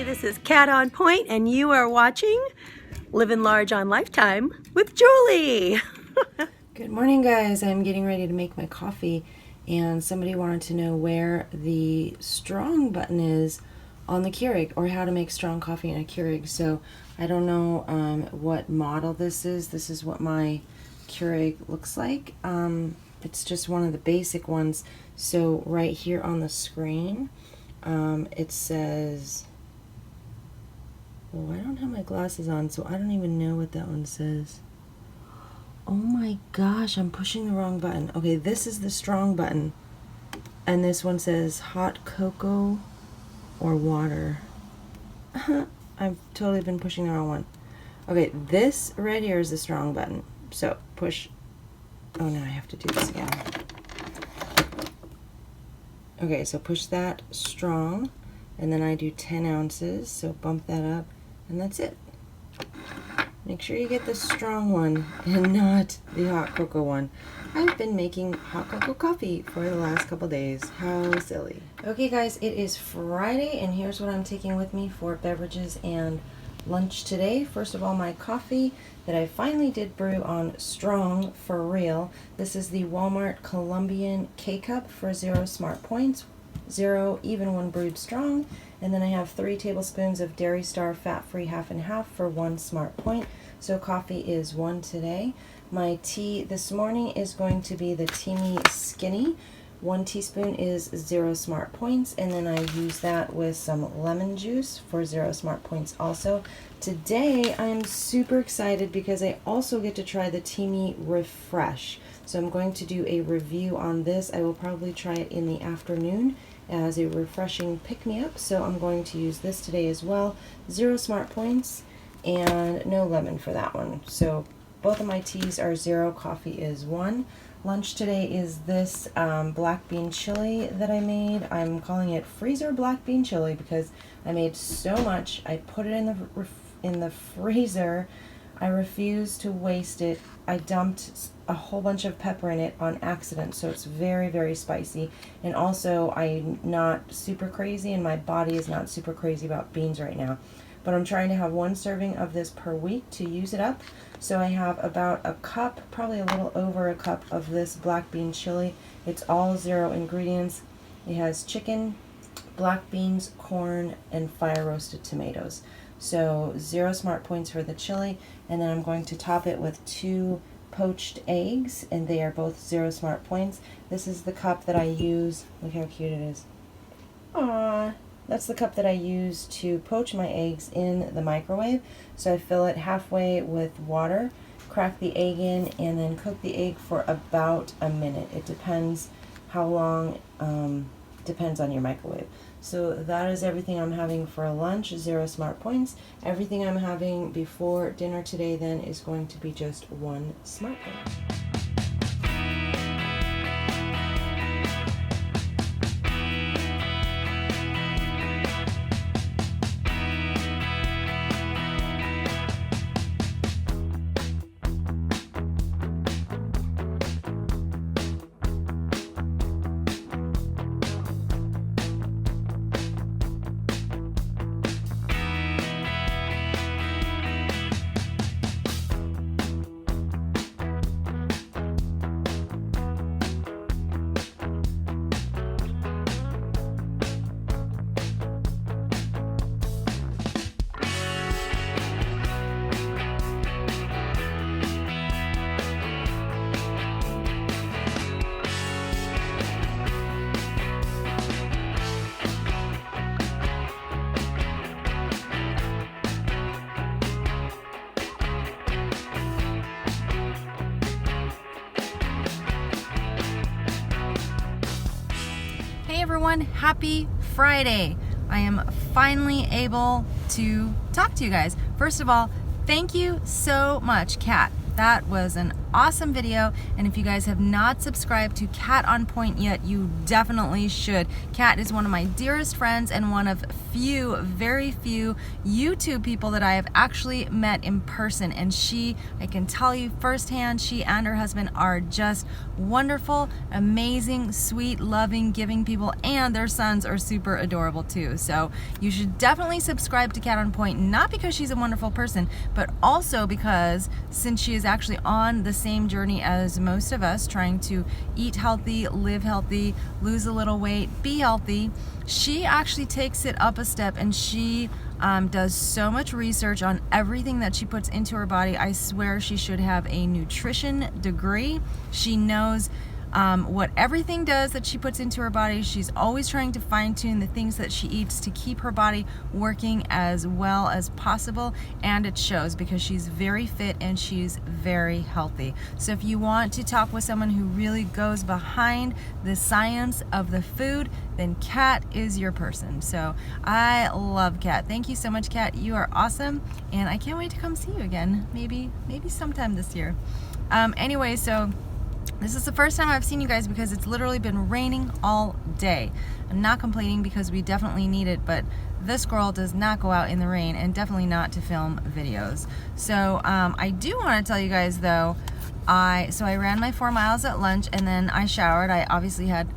this is Cat on Point, and you are watching Living Large on Lifetime with Julie. Good morning, guys. I'm getting ready to make my coffee, and somebody wanted to know where the strong button is on the Keurig, or how to make strong coffee in a Keurig. So I don't know what model this is. This is what my Keurig looks like. It's just one of the basic ones. So right here on the screen, it says, well, I don't have my glasses on, so I don't even know what that one says. Oh my gosh, I'm pushing the wrong button. Okay, this is the strong button, and this one says hot cocoa or water. I've totally been pushing the wrong one. Okay, this right here is the strong button. So push. Oh, now I have to do this again. Okay, so push that strong, and then I do 10 ounces, so bump that up, and that's it. Make sure you get the strong one and not the hot cocoa one. I've been making hot cocoa coffee for the last couple days. How silly. Okay, guys, it is Friday, and here's what I'm taking with me for beverages and lunch today. First of all, my coffee that I finally did brew on strong for real. This is the Walmart Colombian K-Cup for 0 smart points, 0 even when brewed strong. And then I have 3 tablespoons of Dairy Star fat-free half and half for 1 smart point. So coffee is 1 today. My tea this morning is going to be the Teamy Skinny. 1 teaspoon is 0 smart points, and then I use that with some lemon juice for 0 smart points also. Today I am super excited because I also get to try the Teamy Refresh. So I'm going to do a review on this. I will probably try it in the afternoon as a refreshing pick-me-up. So I'm going to use this today as well. 0 smart points and no lemon for that one. So both of my teas are 0, coffee is 1. Lunch today is this black bean chili that I made. I'm calling it freezer black bean chili because I made so much. I put it in the freezer. I refuse to waste it. I dumped a whole bunch of pepper in it on accident, so it's very, very spicy. And also, I'm not super crazy, and my body is not super crazy about beans right now. But I'm trying to have 1 serving of this per week to use it up. So I have about a cup, probably a little over a cup of this black bean chili. It's all 0 ingredients. It has chicken, black beans, corn, and fire roasted tomatoes. So 0 smart points for the chili, and then I'm going to top it with 2 poached eggs, and they are both 0 smart points. This is the cup that I use. Look how cute it is. Aww. That's the cup that I use to poach my eggs in the microwave. So I fill it halfway with water, crack the egg in, and then cook the egg for about a minute. It depends how long, depends on your microwave. So that is everything I'm having for lunch, 0 smart points. Everything I'm having before dinner today then is going to be just 1 smart point. Hey everyone, happy Friday. I am finally able to talk to you guys. First of all, thank you so much, Kat. That was an awesome video. And if you guys have not subscribed to Cat on Point yet, you definitely should. Cat is one of my dearest friends and one of few, very few YouTube people that I have actually met in person. And she, I can tell you firsthand, she and her husband are just wonderful, amazing, sweet, loving, giving people, and their sons are super adorable too. So you should definitely subscribe to Cat on Point, not because she's a wonderful person, but also because since she is actually on the same journey as most of us, trying to eat healthy, live healthy, lose a little weight, be healthy, she actually takes it up a step, and she does so much research on everything that she puts into her body. I swear she should have a nutrition degree. She knows what everything does that she puts into her body. She's always trying to fine-tune the things that she eats to keep her body working as well as possible, and it shows because she's very fit and she's very healthy. So if you want to talk with someone who really goes behind the science of the food, then Kat is your person. So I love Kat. Thank you so much, Kat. You are awesome, and I can't wait to come see you again, maybe sometime this year. Anyway, so this is the first time I've seen you guys because it's literally been raining all day. I'm not complaining because we definitely need it, but this girl does not go out in the rain, and definitely not to film videos. So I do want to tell you guys though, I ran my 4 miles at lunch, and then I showered. I obviously had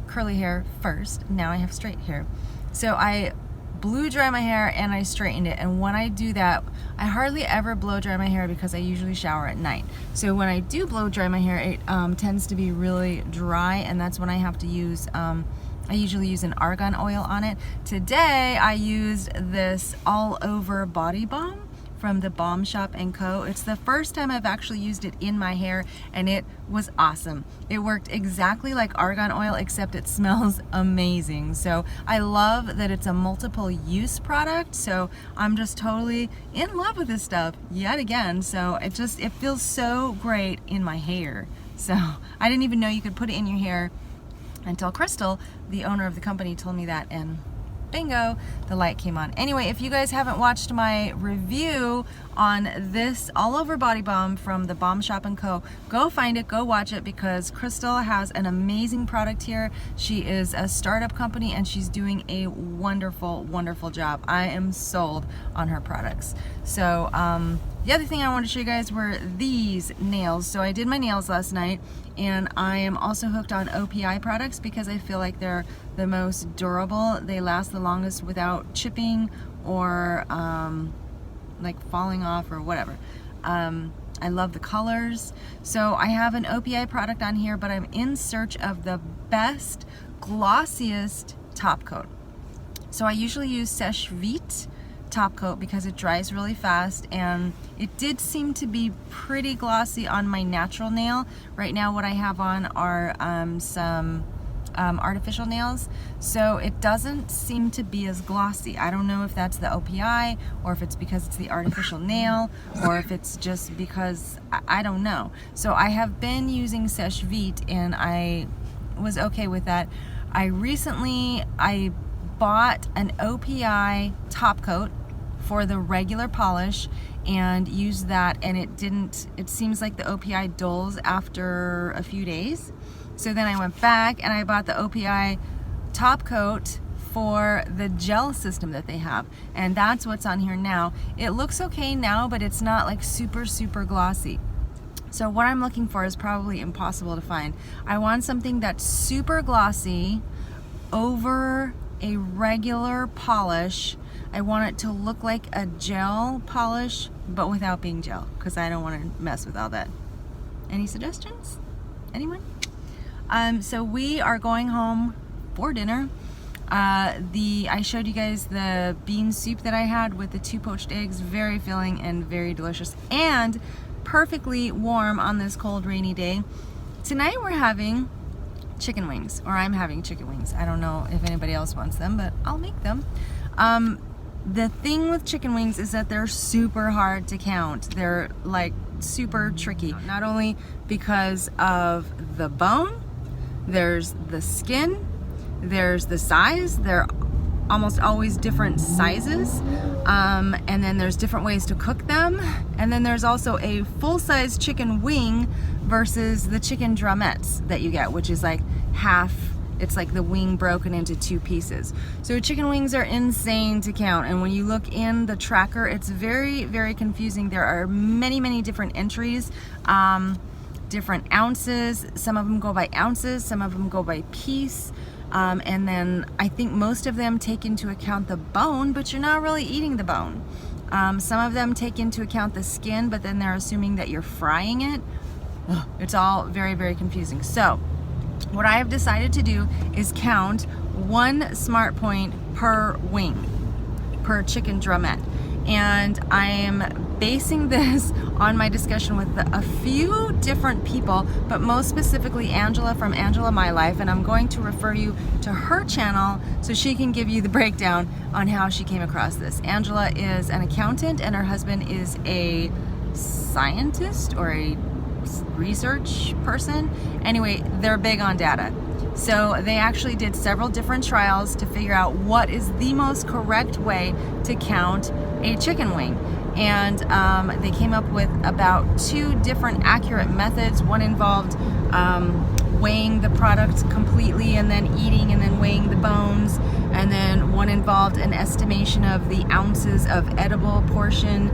curly hair first. Now I have straight hair. So I blew dry my hair and I straightened it, and when I do that, I hardly ever blow dry my hair because I usually shower at night. So when I do blow dry my hair, it tends to be really dry, and that's when I have to use I usually use an argan oil on it. Today I used this all over body balm from the Balm Shop & Co. It's the first time I've actually used it in my hair, and it was awesome. It worked exactly like argan oil, except it smells amazing. So I love that it's a multiple use product, so I'm just totally in love with this stuff yet again. So it feels so great in my hair. So I didn't even know you could put it in your hair until Crystal, the owner of the company, told me that, and bingo, the light came on. Anyway, if you guys haven't watched my review on this all over body balm from the Balm Shop & Co., go find it, go watch it, because Crystal has an amazing product here. She is a startup company and she's doing a wonderful, wonderful job. I am sold on her products. So the other thing I wanted to show you guys were these nails. So I did my nails last night, and I am also hooked on OPI products because I feel like they're the most durable. They last the longest without chipping or like falling off or whatever. I love the colors. So I have an OPI product on here, but I'm in search of the best, glossiest top coat. So I usually use Seche Vite top coat because it dries really fast, and it did seem to be pretty glossy on my natural nail. Right now what I have on are some artificial nails, so it doesn't seem to be as glossy. I don't know if that's the OPI, or if it's because it's the artificial nail, or if it's just because I don't know. So I have been using Seche Vite, and I was okay with that. I bought an OPI top coat for the regular polish and used that, and it seems like the OPI dulls after a few days. So then I went back and I bought the OPI top coat for the gel system that they have, and that's what's on here now. It looks okay now, but it's not like super glossy. So what I'm looking for is probably impossible to find. I want something that's super glossy over a regular polish. I want it to look like a gel polish, but without being gel, because I don't want to mess with all that. Any suggestions? Anyone? So we are going home for dinner. I showed you guys the bean soup that I had with the 2 poached eggs. Very filling and very delicious, and perfectly warm on this cold, rainy day. Tonight we're having chicken wings, or I'm having chicken wings. I don't know if anybody else wants them, but I'll make them. The thing with chicken wings is that they're super hard to count. They're like super tricky, not only because of the bone, there's the skin, there's the size. They're almost always different sizes, and then there's different ways to cook them, and then there's also a full-size chicken wing versus the chicken drumettes that you get, which is like half. It's like the wing broken into 2 pieces. So chicken wings are insane to count, and when you look in the tracker, it's very, very confusing. There are many, many different entries, different ounces. Some of them go by ounces, some of them go by piece, and then I think most of them take into account the bone, but you're not really eating the bone. Some of them take into account the skin, but then they're assuming that you're frying it. It's all very, very confusing. So what I have decided to do is count 1 smart point per wing, per chicken drumette. And I am basing this on my discussion with a few different people, but most specifically Angela from Angela MyLife, and I'm going to refer you to her channel so she can give you the breakdown on how she came across this. Angela is an accountant and her husband is a scientist or a research person. Anyway, they're big on data. So they actually did several different trials to figure out what is the most correct way to count a chicken wing. And they came up with about 2 different accurate methods. One involved weighing the product completely and then eating and then weighing the bones. And then one involved an estimation of the ounces of edible portion.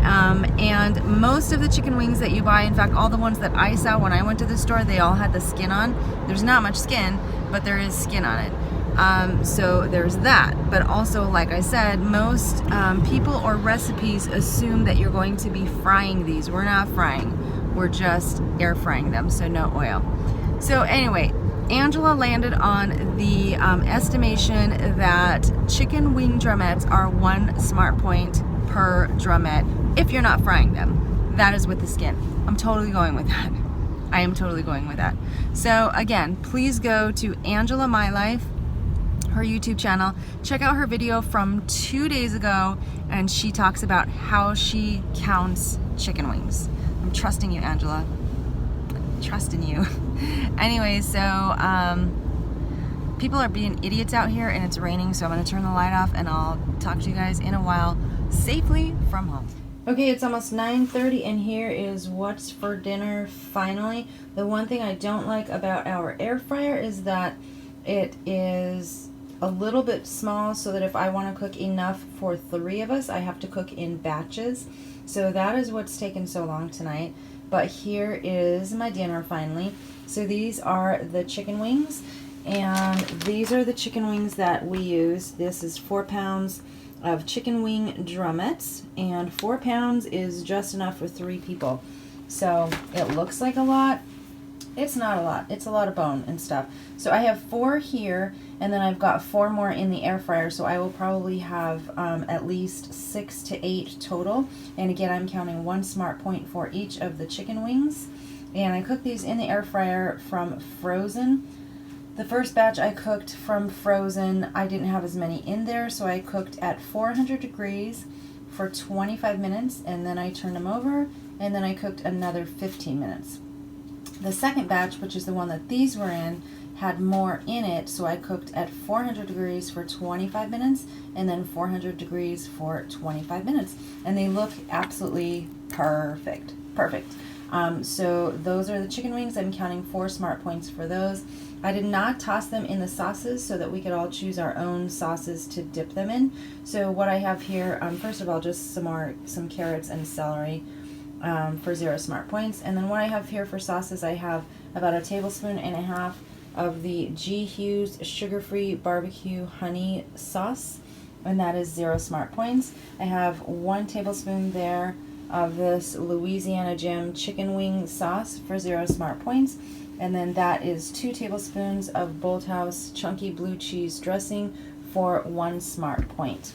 And most of the chicken wings that you buy, in fact all the ones that I saw when I went to the store, they all had the skin on. There's not much skin, but there is skin on it. So there's that. But also, like I said, most people or recipes assume that you're going to be frying these. We're not frying, we're just air frying them, so no oil. So anyway, Angela landed on the estimation that chicken wing drumettes are 1 smart point per drumette if you're not frying them. That is with the skin. I'm totally going with that. I am totally going with that. So again, please go to Angela MyLife, her YouTube channel. Check out her video from 2 days ago, and she talks about how she counts chicken wings. I'm trusting you, Angela. I'm trusting you. Anyway, so people are being idiots out here and it's raining, so I'm gonna turn the light off and I'll talk to you guys in a while safely from home. Okay, it's almost 9:30 and here is what's for dinner finally. The one thing I don't like about our air fryer is that it is a little bit small, so that if I want to cook enough for 3 of us, I have to cook in batches. So that is what's taken so long tonight. But here is my dinner finally. So these are the chicken wings, and these are the chicken wings that we use. This is 4 pounds of chicken wing drumettes, and 4 pounds is just enough for 3 people. So it looks like a lot. It's not a lot. It's a lot of bone and stuff. So I have 4 here, and then I've got 4 more in the air fryer, so I will probably have at least 6 to 8 total. And again, I'm counting 1 smart point for each of the chicken wings. And I cook these in the air fryer from frozen. The first batch I cooked from frozen, I didn't have as many in there, so I cooked at 400 degrees for 25 minutes, and then I turned them over, and then I cooked another 15 minutes. The second batch, which is the one that these were in, had more in it, so I cooked at 400 degrees for 25 minutes, and then 400 degrees for 25 minutes. And they look absolutely perfect. Perfect. So those are the chicken wings. I'm counting 4 smart points for those. I did not toss them in the sauces so that we could all choose our own sauces to dip them in. So what I have here, first of all, just some carrots and celery for 0 smart points. And then what I have here for sauces, I have about 1.5 tablespoons of the G. Hughes sugar-free barbecue honey sauce, and that is 0 smart points. I have 1 tablespoon there of this Louisiana Jim chicken wing sauce for 0 smart points. And then that is 2 tablespoons of Bolthouse chunky blue cheese dressing for 1 smart point.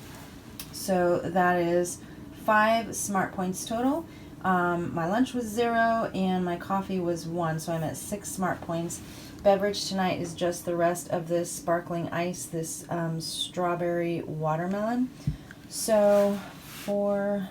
So that is 5 smart points total. My lunch was 0 and my coffee was 1, so I'm at 6 smart points. Beverage tonight is just the rest of this sparkling ice, this strawberry watermelon. So for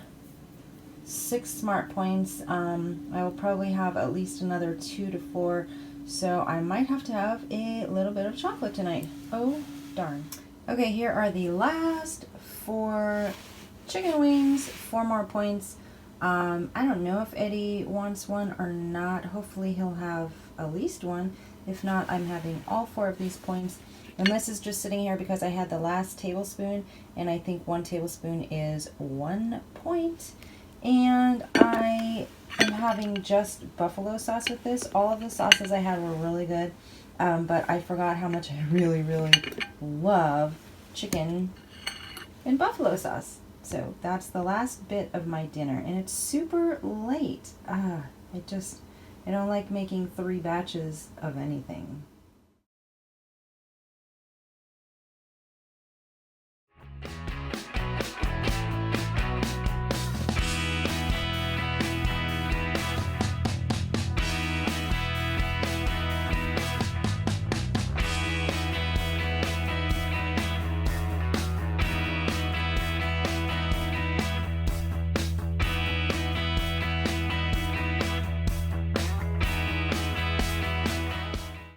6 smart points, I will probably have at least another 2 to 4, so I might have to have a little bit of chocolate tonight. Oh darn. Okay, here are the last 4 chicken wings, 4 more points. I don't know if Eddie wants one or not. Hopefully he'll have at least one. If not, I'm having all 4 of these points. And this is just sitting here because I had the last tablespoon, and I think 1 tablespoon is 1 point. And I am having just buffalo sauce with this. All of the sauces I had were really good, but I forgot how much I really, really love chicken and buffalo sauce. So that's the last bit of my dinner, and it's super late. I don't like making 3 batches of anything.